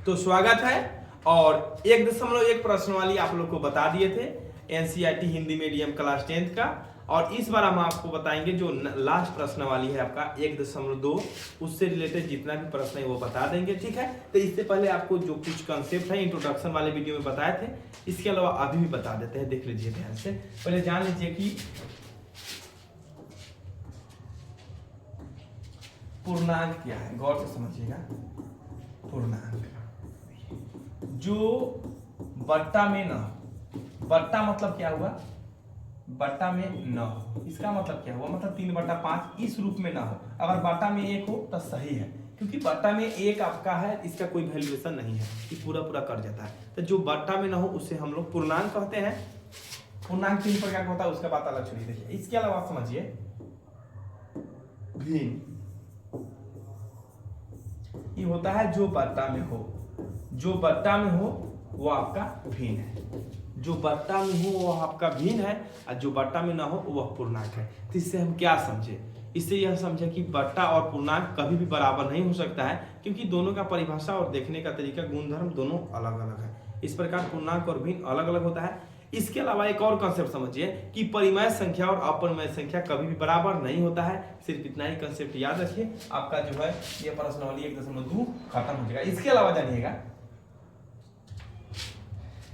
तो स्वागत है। और 1.1 प्रश्न वाली आप लोग को बता दिए थे NCERT Hindi medium class 10th का, और इस बार हम आपको बताएंगे जो लास्ट प्रश्न वाली है आपका 1.2, उससे रिलेटेड जितना भी प्रश्न है वो बता देंगे। ठीक है, तो इससे पहले आपको जो कुछ कंसेप्ट है इंट्रोडक्शन वाले वीडियो में बताए थे, इसके अलावा अभी भी बता देते हैं, देख लीजिए ध्यान से। पहले जान लीजिए कि पूर्णांक क्या है, गौर से समझिएगा। पूर्णांक जो बट्टा में न हो, बट्टा मतलब क्या हुआ, बट्टा में न हो, इसका मतलब क्या हुआ, मतलब 3/5 इस रूप में ना हो। अगर बट्टा में 1 हो तो सही है, क्योंकि बट्टा में 1 आपका है, इसका कोई वैल्यूएशन नहीं है, ये पूरा पूरा कर जाता है। तो जो बट्टा में ना हो उसे हम लोग पूर्णांक कहते हैं। पूर्णांक 3 प्रकार का होता है, उसका बात अलग छोड़िए। देखिए इसके अलावा समझिए भिन्न, ये होता है जो बट्टा में हो, जो बट्टा में हो वो आपका भिन्न है, जो बट्टा में हो वो आपका भिन्न है, और जो बट्टा में ना हो वह पूर्णांक है। तो इससे हम क्या समझे, इससे यह समझे कि बट्टा और पूर्णांक कभी भी बराबर नहीं हो सकता है, क्योंकि दोनों का परिभाषा और देखने का तरीका, गुणधर्म दोनों अलग अलग है। इस प्रकार पूर्णांक और भिन्न अलग अलग होता है। इसके अलावा एक और कंसेप्ट समझिए कि परिमेय संख्या और अपरिमेय संख्या कभी भी बराबर नहीं होता है। सिर्फ इतना ही कंसेप्ट याद रखिए, आपका जो है ये प्रश्नावली 1.2 खत्म हो जाएगा। इसके अलावा जानिएगा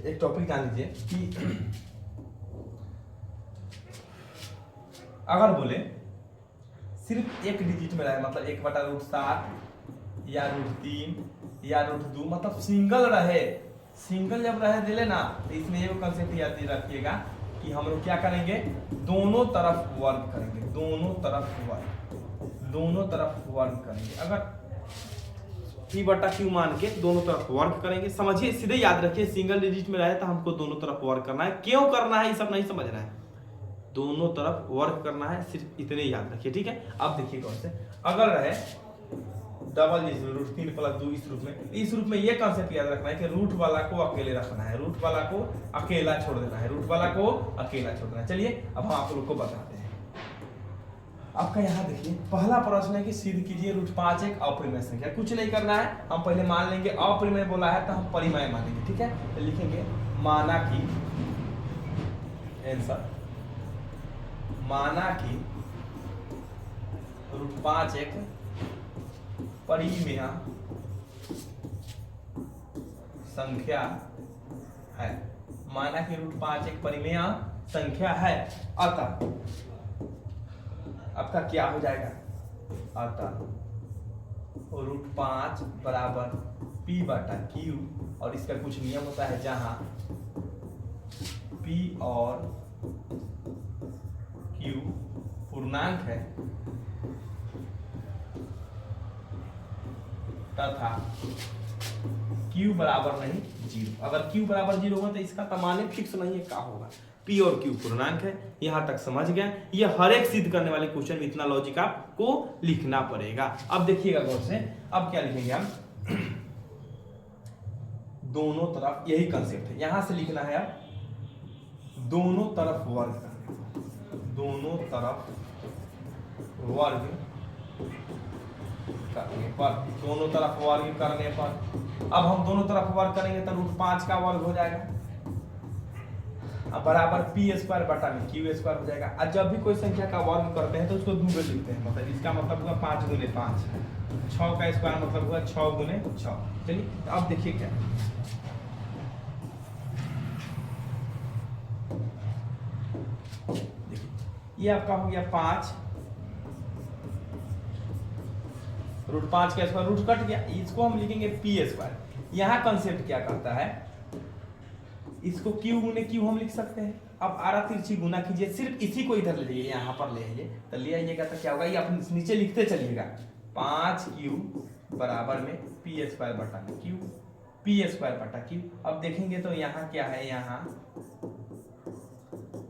एक टॉपिक जान लीजिए कि अगर बोले सिर्फ एक डिजिट में रहे, मतलब 1/√7 या √3 या √2, मतलब सिंगल रहे, सिंगल जब रहे दिले ना, तो इसमें ये कंसेप्ट याद रखिएगा कि हम लोग क्या करेंगे, दोनों तरफ वर्ग करेंगे, दोनों तरफ वर्ग, दोनों तरफ वर्ग करेंगे। अगर P/Q मान के दोनों तरफ वर्ग करेंगे, समझिए, सीधे याद रखिए, सिंगल डिजिट में रहे तो हमको दोनों तरफ वर्ग करना है। क्यों करना है ये सब नहीं समझना है, दोनों तरफ वर्ग करना है, सिर्फ इतने याद रखिए। ठीक है, अब देखिए कौन से, अगर रहे डबल √3 + 2 इस रूप में ये कंसेप्ट याद रखना है कि रूट वाला को अकेले रखना है, रूट वाला को अकेला छोड़ देना है, रूट वाला को अकेला छोड़ देना है। चलिए अब हम आप लोग को बताते हैं। आपका यहाँ देखिए पहला प्रश्न है कि सिद्ध कीजिए √5 एक अपरिमेय संख्या। कुछ नहीं करना है, हम पहले मान लेंगे अपरिमेय बोला है तो हम परिमेय मानेंगे। ठीक है, तो लिखेंगे माना कि आंसर, माना कि √5 एक परिमेय संख्या है, माना कि √5 एक परिमेय संख्या है, अतः आपका क्या हो जाएगा, अतः √5 बराबर P/Q, और इसका कुछ नियम होता है जहां P और Q पूर्णांक है तथा Q बराबर नहीं 0। अगर Q बराबर 0 होगा तो इसका तमाने फिक्स नहीं है, क्या होगा, P और Q पूर्णांक है। यहां तक समझ गए, ये हर एक सिद्ध करने वाले क्वेश्चन में इतना लॉजिक आपको लिखना पड़ेगा। अब देखिएगा गौर से, अब क्या लिखेंगे हम, दोनों तरफ, यही कंसेप्ट है, यहां से लिखना है अब दोनों तरफ वर्ग करने, दोनों तरफ वर्ग करने पर, दोनों तरफ वर्ग करने पर, अब हम दोनों तरफ वर्ग करेंगे तो √5 का वर्ग हो जाएगा, अब बराबर P² / Q² हो जाएगा। और जब भी कोई संख्या का वर्ग करते हैं तो उसको 2 से लिखते हैं, मतलब इसका मतलब हुआ 5 × 5, 6 का स्क्वायर मतलब हुआ 6 × 6। चलिए तो अब देखिए क्या, देखिए ये आपका हो गया 5, √5 का स्क्वायर, रूट कट गया, इसको हम लिखेंगे P²। यहाँ कंसेप्ट क्या करता है, इसको Q × Q हम लिख सकते हैं। अब आरा तिरछी गुना कीजिए, सिर्फ इसी को इधर ले जाइए, यहाँ पर ले आइए, तो ले आइएगा तो क्या होगा, ये आप नीचे लिखते चलिएगा, 5Q बराबर में P²/Q, P²/Q। अब देखेंगे तो यहाँ क्या है, यहाँ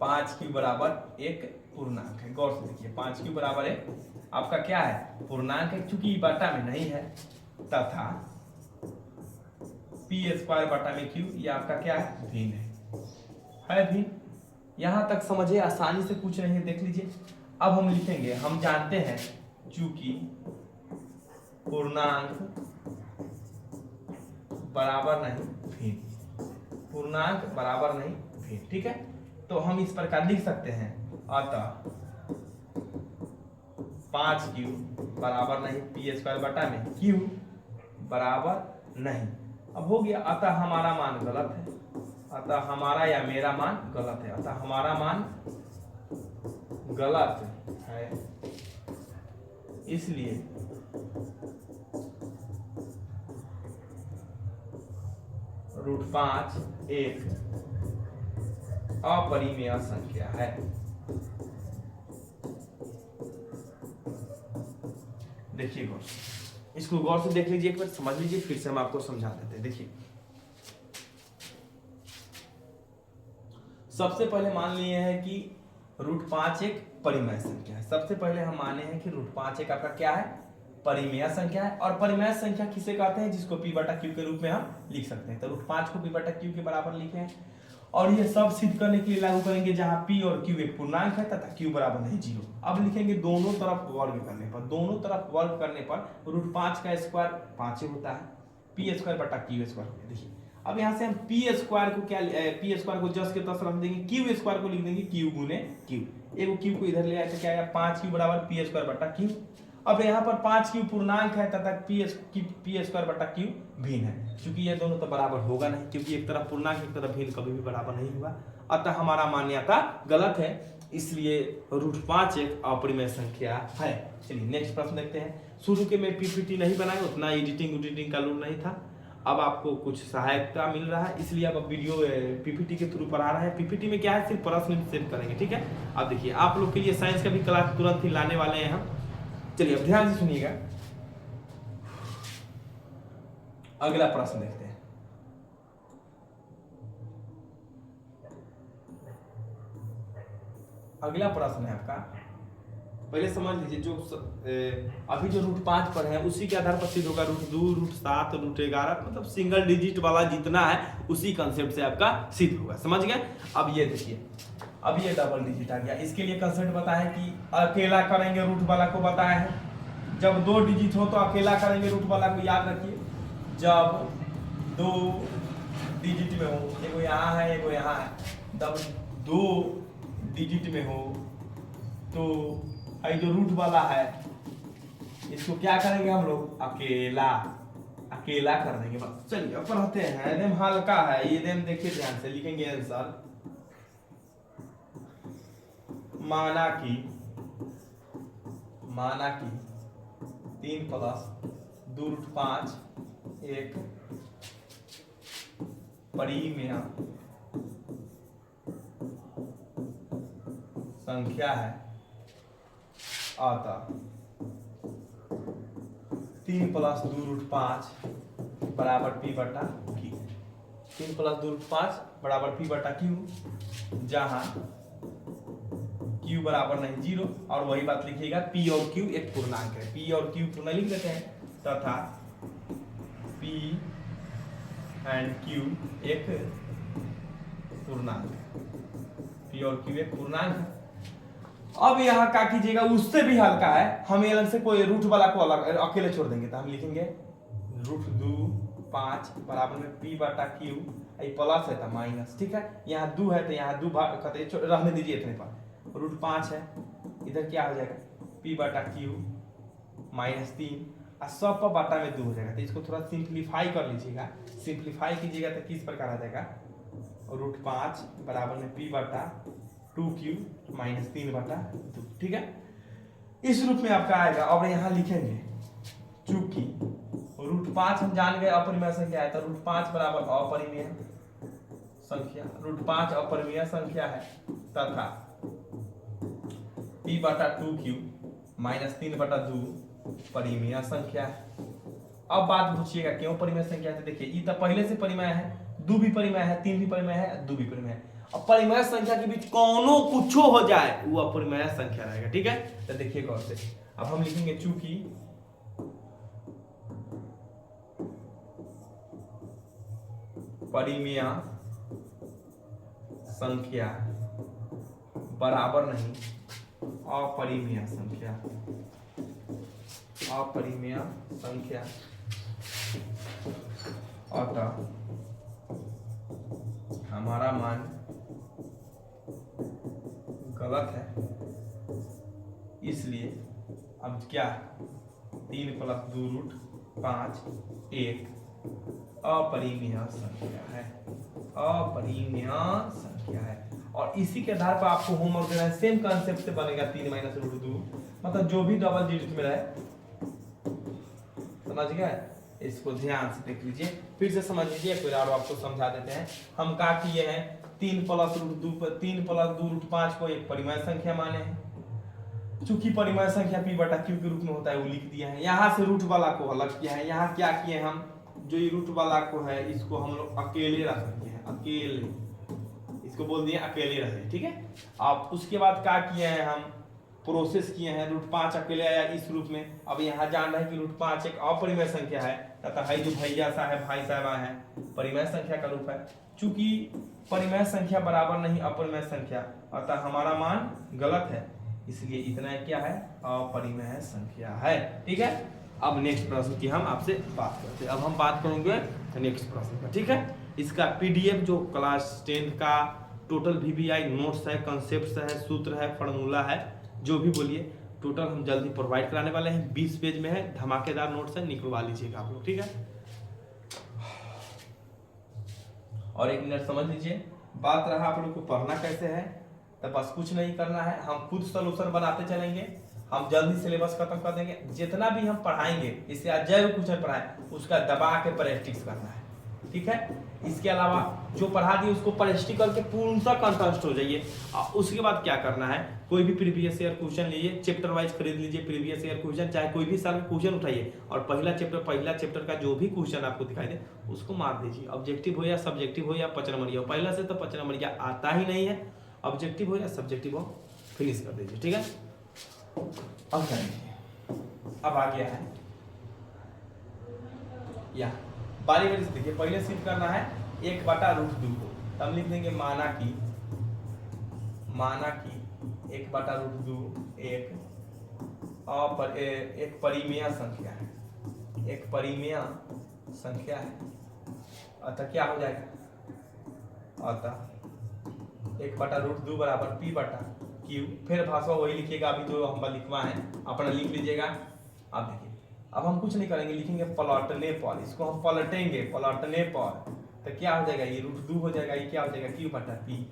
5Q बराबर एक पूर्णांक है, गौर से देखिए 5Q बराबर एक आपका क्या है, पूर्णांक है, चूंकि बटा में नहीं है, तथा P²/Q ये आपका क्या है, भिन्न है भिन्न। यहां तक समझे, आसानी से पूछ रहे हैं, देख लीजिए। अब हम लिखेंगे, हम जानते हैं चूंकि पूर्णांक बराबर नहीं भिन्न, पूर्णांक बराबर नहीं भिन्न, ठीक है। तो हम इस प्रकार लिख सकते हैं, अतः 5q बराबर नहीं पी स्क्वायर बटा में q बराबर नहीं। अब हो गया, अतः हमारा मान गलत है, अतः हमारा या मेरा मान गलत है, अतः हमारा मान गलत है, इसलिए √5 एक अपरिमेय संख्या है। देखिए गौर से, इसको गौर से देख लीजिए, एक बार समझ लीजिए, फिर से हम आपको समझा देते हैं। देखिए, सबसे पहले मान लिए हैं कि √5 एक परिमेय संख्या है। सबसे पहले हम माने हैं कि √5 एक आपका क्या है, परिमेय संख्या है। और परिमेय संख्या किसे कहते हैं, जिसको p बटा q के रूप में हम लिख सकते हैं। तो √5 को p बटा q के बराबर लिखे हैं, और ये सब सिद्ध करने के लिए लागू करेंगे जहां p और q एक पूर्णांक है तथा q बराबर नहीं 0। अब लिखेंगे दोनों तरफ वर्ग करने पर, दोनों तरफ वर्ग करने पर √5 का स्क्वायर 5 ही होता है, p स्क्वायर बटा q स्क्वायर हो गया। देखिए, अब यहाँ से हम p स्क्वायर को क्या, p स्क्वायर को जस्ट के तस रख देंगे, q स्क्वायर को लिख देंगे q गुने q, एगो q को इधर ले आए तो क्या आएगा, 5q बराबर p स्क्वायर बटा q। अब यहाँ पर 5q पूर्णांक है तथा p स्क्वायर बटा q भिन्न है, क्योंकि ये दोनों तो बराबर होगा नहीं, क्योंकि एक तरफ पूर्णांक एक तरफ भिन्न कभी भी बराबर नहीं होगा। अतः हमारा मान्यता गलत है, इसलिए √5 एक अपरिमेय संख्या है। चलिए नेक्स्ट प्रश्न देखते हैं। शुरू के में पीपीटी नहीं बनाए, उतना एडिटिंग का लोड नहीं था, अब आपको कुछ सहायता मिल रहा है, इसलिए अब वीडियो पीपीटी के थ्रू पढ़ा रहा है। पीपीटी में क्या है, सिर्फ प्रश्न सेट करेंगे, ठीक है। अब देखिए, आप लोग के लिए साइंस का भी क्लास तुरंत ही लाने वाले हैं हम। चलिए अब ध्यान से सुनिएगा, अगला प्रश्न देखते हैं। अगला प्रश्न है आपका, पहले समझ लीजिए, जो अभी जो √5 पर है उसी के आधार पर सिद्ध होगा, √2 √7 √11, मतलब सिंगल डिजिट वाला जितना है उसी कंसेप्ट से आपका सिद्ध होगा, समझ गए। अब ये देखिए, अब ये डबल डिजिट आ गया, इसके लिए कंसेप्ट बताया है कि अकेला करेंगे, रूट वाला को बताया है। जब 2 डिजिट हो तो अकेला करेंगे रूट वाला को, याद रखिए। जब 2 डिजिट में हो, एगो यहाँ है एगो यहाँ है, जब 2 डिजिट में हो तो ये जो रूट वाला है इसको क्या करेंगे हम लोग, अकेला कर देंगे बस। चलिए अब पढ़ते हैं, एकदम हल्का है ये, एकदम देखिए ध्यान से लिखेंगे आंसर। माना कि 3 + 2√5 एक परिमेय संख्या है, अतः 3 + 2√5 बराबर p बटा q। 3 + 2√5 बराबर p बटा q, जहां q बराबर नहीं 0, और वही बात लिखिएगा, p और q एक पूर्णांक है, p और q पूर्णांक लिख देते हैं, तथा p एंड q एक पूर्णांक है, p और q एक पूर्णांक है। अब यहाँ क्या कीजिएगा, उससे भी हल्का है, हम अलग से कोई रूट वाला को अलग अकेले छोड़ देंगे, तो हम लिखेंगे √2 5 बराबर में p बटा q, प्लस है तो माइनस, ठीक है। यहाँ 2 है तो यहाँ 2 रहने दीजिए, इतने पर √5 है, इधर क्या हो जाएगा, p बटा q -3, और सब पर बटा में 2 हो जाएगा। तो इसको थोड़ा सिंप्लीफाई कर लीजिएगा, सिंप्लीफाई कीजिएगा तो किस प्रकार आ जाएगा, √5 बराबर में p बटा 2q -3 बटा 2, ठीक है। इस रूप में आपका आएगा। और यहाँ लिखेंगे, चूंकि √5 हम जान गए अपरिमेय संख्या है, तो √5 बराबर अपरिमेय संख्या, √5 अपरिमेय संख्या है, तथा p बटा 2q -3 बटा 2 परिमेय संख्या है। अब बात पूछिएगा क्यों परिमेय संख्या है, तो देखिए ये तो पहले से परिमेय है, 2 भी परिमेय है, 3 भी परिमेय है, 2 भी परिमेय है। अब परिमेय संख्या के बीच कौनो कुछ हो जाए वो अपरिमेय संख्या रहेगा, ठीक है। तो देखिए गौर से, अब हम लिखेंगे चूंकि परिमेय संख्या बराबर नहीं अपरिमेय संख्या, अतः हमारा मान गलत है, इसलिए अब क्या 3 + 2√5 एक अपरिमेय संख्या है, अपरिमेय संख्या है। और इसी के आधार पर आपको होमवर्क देना है, सेम कॉन्सेप्ट से बनेगा 3 - √2, मतलब जो भी डबल डिजिट में रहे, समझ गए। इसको ध्यान से देख लीजिए, फिर से समझ लीजिए, फिर और आपको समझा देते हैं। हम क्या किए हैं, 3 + √2 को एक परिमेय संख्या माने हैं। चूंकि परिमेय संख्या p/q के रूप में होता है वो लिख दिया है। यहाँ से रूट वाला को अलग किया है। यहाँ क्या किए हम, जो ये रूट वाला को है इसको हम लोग अकेले रख दिए हैं, अकेले, इसको बोल दिए अकेले रहे, ठीक है। अब उसके बाद क्या किए हैं, हम प्रोसेस किए हैं, √5 अकेले आया इस रूप में। अब यहाँ जान रहे हैं कि √5 एक अपरिमेय संख्या है, तथा है जो भैया सा है, भाई साहब है, परिमेय संख्या का रूप है। चूंकि परिमेय संख्या बराबर नहीं अपरिमेय संख्या, अतः हमारा मान गलत है, इसलिए इतना क्या है, अपरिमेय संख्या है, ठीक है। अब नेक्स्ट प्रश्न की हम आपसे बात करते हैं। अब हम बात करेंगे नेक्स्ट प्रश्न का, ठीक है। इसका पीडीएफ जो क्लास 10 का टोटल VBI नोट्स है, कॉन्सेप्ट्स है, सूत्र है, फॉर्मूला है, जो भी बोलिए, टोटल हम जल्दी प्रोवाइड कराने वाले हैं। 20 पेज में है, धमाकेदार नोट्स है, निकलवा लीजिएगा आप लोग, ठीक है। और एक मिनट समझ लीजिए, बात रहा आप लोग को पढ़ना कैसे है, तो बस कुछ नहीं करना है, हम खुद सोल्यूशन बनाते चलेंगे, हम जल्दी सिलेबस खत्म कर देंगे। जितना भी हम पढ़ाएंगे, इससे आज जय कुछ पढ़ाए उसका दबा के प्रैक्टिस करना है, ठीक है। इसके अलावा जो पढ़ा दिए उसको प्रैक्टिस करके पूर्ण कंटेस्ट हो जाइए। उसके बाद क्या करना है, कोई भी प्रीवियस ईयर क्वेश्चन लीजिए, चैप्टर वाइज खरीद लीजिए प्रीवियस ईयर क्वेश्चन, चाहे कोई भी साल का क्वेश्चन उठाइए, और पहला चैप्टर का जो भी क्वेश्चन आपको दिखाई दे उसको मार दीजिए। ऑब्जेक्टिव हो या सब्जेक्टिव हो या 5 नंबरिया हो, पहला से तो 5 नंबरिया आता ही नहीं है, ऑब्जेक्टिव हो या सब्जेक्टिव हो फिनिश कर दीजिए, ठीक है। अब करेंगे, अब आ गया है या बारी बारी से देखिए, पहले सिद्ध करना है 1/√2 को, तब लिख देंगे माना कि 1/√2 एक परिमेय संख्या है, एक परिमेय संख्या है। अतः क्या हो जाएगा, अतः 1/√2 बराबर p/q। फिर भाषा वही लिखिएगा, अभी जो हम लिखवा है अपना लिख लीजिएगा। अब देखिए, अब हम कुछ नहीं करेंगे, लिखेंगे पलटने पर, इसको हम पलटेंगे, पलटने पर तो क्या हो जाएगा, ये √2 हो जाएगा, ये क्या हो जाएगा q/p।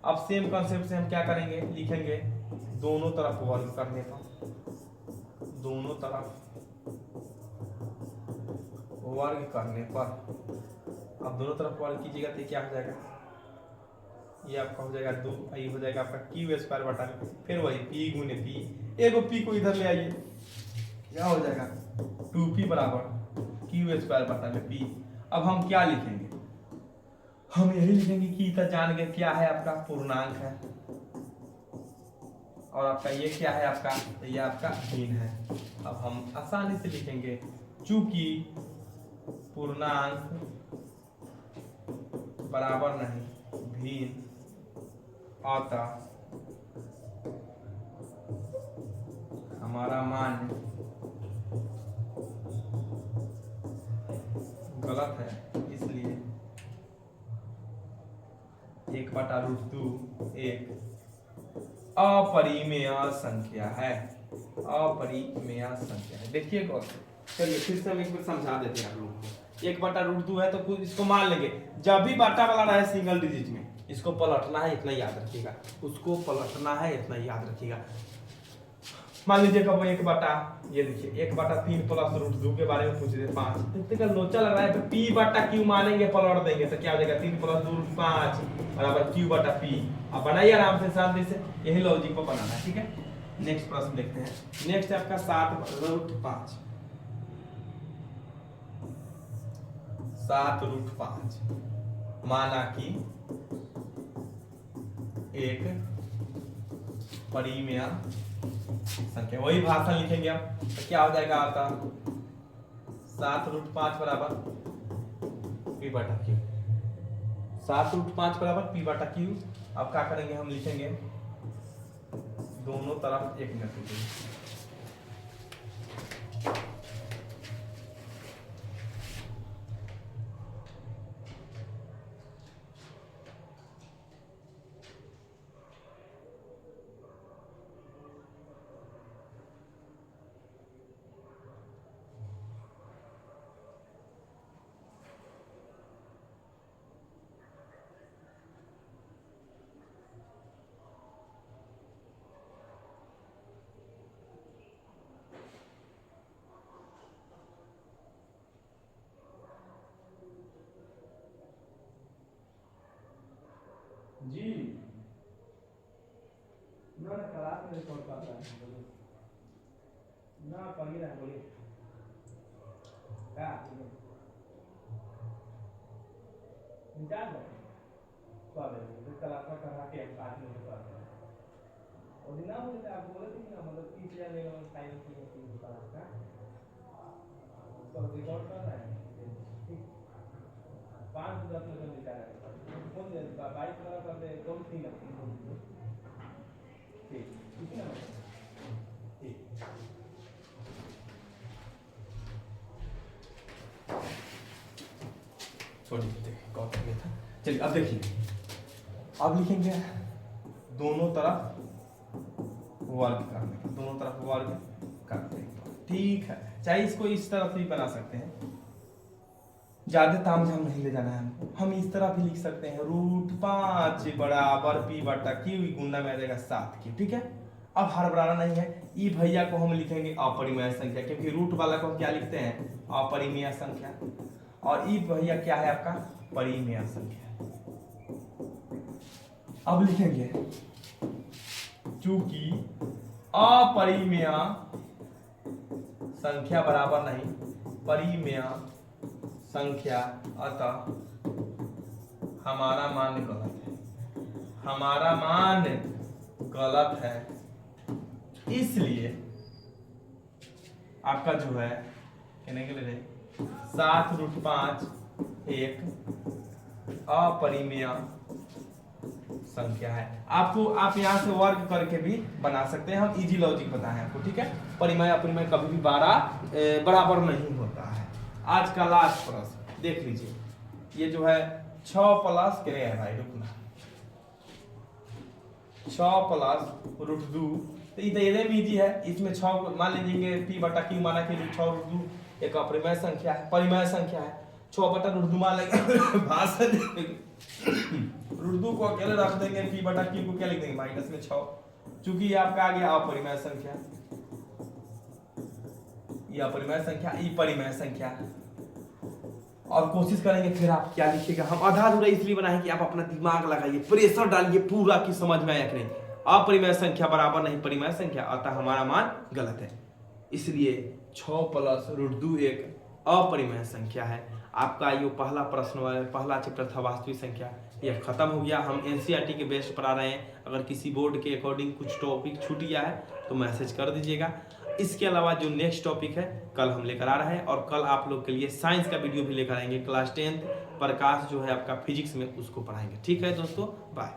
अब सेम कॉन्सेप्ट से हम क्या करेंगे, लिखेंगे दोनों तरफ वर्ग करने पर, दोनों तरफ वर्ग करने पर। अब दोनों तरफ वर्ग कीजिएगा तो क्या हो जाएगा, ये आपका हो जाएगा 2, ये हो जाएगा आपका q²/, फिर वही p × p, एगो p को इधर ले आइए, क्या हो जाएगा 2p बराबर q²/p। अब हम क्या लिखेंगे, हम यही लिखेंगे कि इतना जान गए क्या है, आपका पूर्णांक है, और आपका ये क्या है, आपका तो ये आपका भिन्न है। अब हम आसानी से लिखेंगे, चूंकि पूर्णांक बराबर नहीं भिन्न, अतः हमारा मान गलत है, इसलिए 1/√2 एक अपरिमेय संख्या है, अपरिमेय संख्या है। देखिए गौर से, चलिए फिर से हम एक बार समझा देते हैं आप लोगों को। 1/√2 है तो कुछ इसको मान लेंगे, जब भी बाटा वाला रहे सिंगल डिजिट में, इसको पलटना है, इतना याद रखिएगा, उसको पलटना है, इतना याद रखिएगा। मान लीजिए कब 1/, ये देखिए 1/3 + √2 के बारे में पूछ रहे 5, इतने का लोचा लग रहा है, तो p/q मानेंगे, पलट देंगे तो क्या हो जाएगा 3 + 2√5 बराबर q/p। अब बनाइए आराम से, शांति से, यही लॉजिक को बनाना है, ठीक है। नेक्स्ट प्रश्न देखते हैं। नेक्स्ट है आपका 7√5, 7√5 माना कि एक परिमेय संख्या, वही भाषा लिखेंगे आप, तो क्या हो जाएगा आपका 7√5 बराबर p/q, 7√5 बराबर p/q। अब क्या करेंगे, हम लिखेंगे दोनों तरफ, एक मिनट रुकिए, रिकॉर्ड कर रहा है बोलिए ना, पढ़ ही रहा है बोलिए क्या इंचार्ज है तो कल आपका करा के हम 5 मिनट कर और दिन ना बोले आप बोले थे ना मतलब 30,000 लेगा टाइम की है आपका तो रिकॉर्ड कर रहा है ठीक 5 से 10 मिनट निकाल रहा है कौन दे 22 वाला कर दे कौन सी लगती है ठीक कितना ठीक छोड़िए कॉपी में था। चलिए अब देखिए, अब लिखेंगे दोनों तरफ वर्ग करने, दोनों तरफ वर्ग करते हैं, ठीक है। चाहे इसको इस तरफ भी बना सकते हैं, ज्यादा तामझाम नहीं ले जाना है हमको, हम इस तरह भी लिख सकते हैं √5 बराबर p बटा q गुना में आ जाएगा 7 की, ठीक है। अब हड़बड़ाना नहीं है, ई भैया को हम लिखेंगे अपरिमेय संख्या, क्योंकि रूट वाला को हम क्या लिखते हैं अपरिमेय संख्या, और ई भैया क्या है आपका परिमेय संख्या। अब लिखेंगे चूंकि अपरिमेय संख्या बराबर नहीं परिमेय संख्या, अतः हमारा मान गलत है, हमारा मान गलत है, इसलिए आपका जो है कहने के लिए 7√5 एक अपरिमेय संख्या है। आपको आप यहां से वर्ग करके भी बना सकते हैं, हम इजी लॉजिक बताएं आपको, ठीक है। परिमेय अपरिमेय कभी भी बराबर नहीं होता है। आज का लास्ट प्रश्न देख लीजिए, ये जो है 6 प्लस क्या है भाई, रुकना 6 प्लस √2, तो इधर इजी है, इसमें 6 मान लीजिए p बटा q माना कि 6√2 एक अपरिमेय संख्या है, परिमेय संख्या है, 6 बटा √2 मान लेंगे भाषण √2 को अकेले रख देंगे, p बटा q को क्या लिख देंगे माइनस में 6, चूंकि ये आपका आ गया अपरिमेय संख्या, ये अपरिमेय संख्या, ये परिमेय संख्या। और कोशिश करेंगे फिर आप क्या लिखिएगा, हम आधा अधूरा इसलिए बनाए कि आप अपना दिमाग लगाइए, प्रेशर डालिए पूरा की समझ में आया कि नहीं। अपरिमेय संख्या बराबर नहीं परिमेय संख्या, अतः हमारा मान गलत है, इसलिए 6 प्लस √2 एक अपरिमेय संख्या है। आपका ये पहला प्रश्न वाला पहला चैप्टर था वास्तविक संख्या, यह खत्म हो गया। हम एनसीईआरटी के बेस पर आ रहे हैं, अगर किसी बोर्ड के अकॉर्डिंग कुछ टॉपिक छूट गया है तो मैसेज कर दीजिएगा। इसके अलावा जो नेक्स्ट टॉपिक है कल हम लेकर आ रहे हैं, और कल आप लोग के लिए साइंस का वीडियो भी लेकर आएंगे, क्लास 10 प्रकाश जो है आपका फिजिक्स में उसको पढ़ाएंगे। ठीक है दोस्तों, बाय।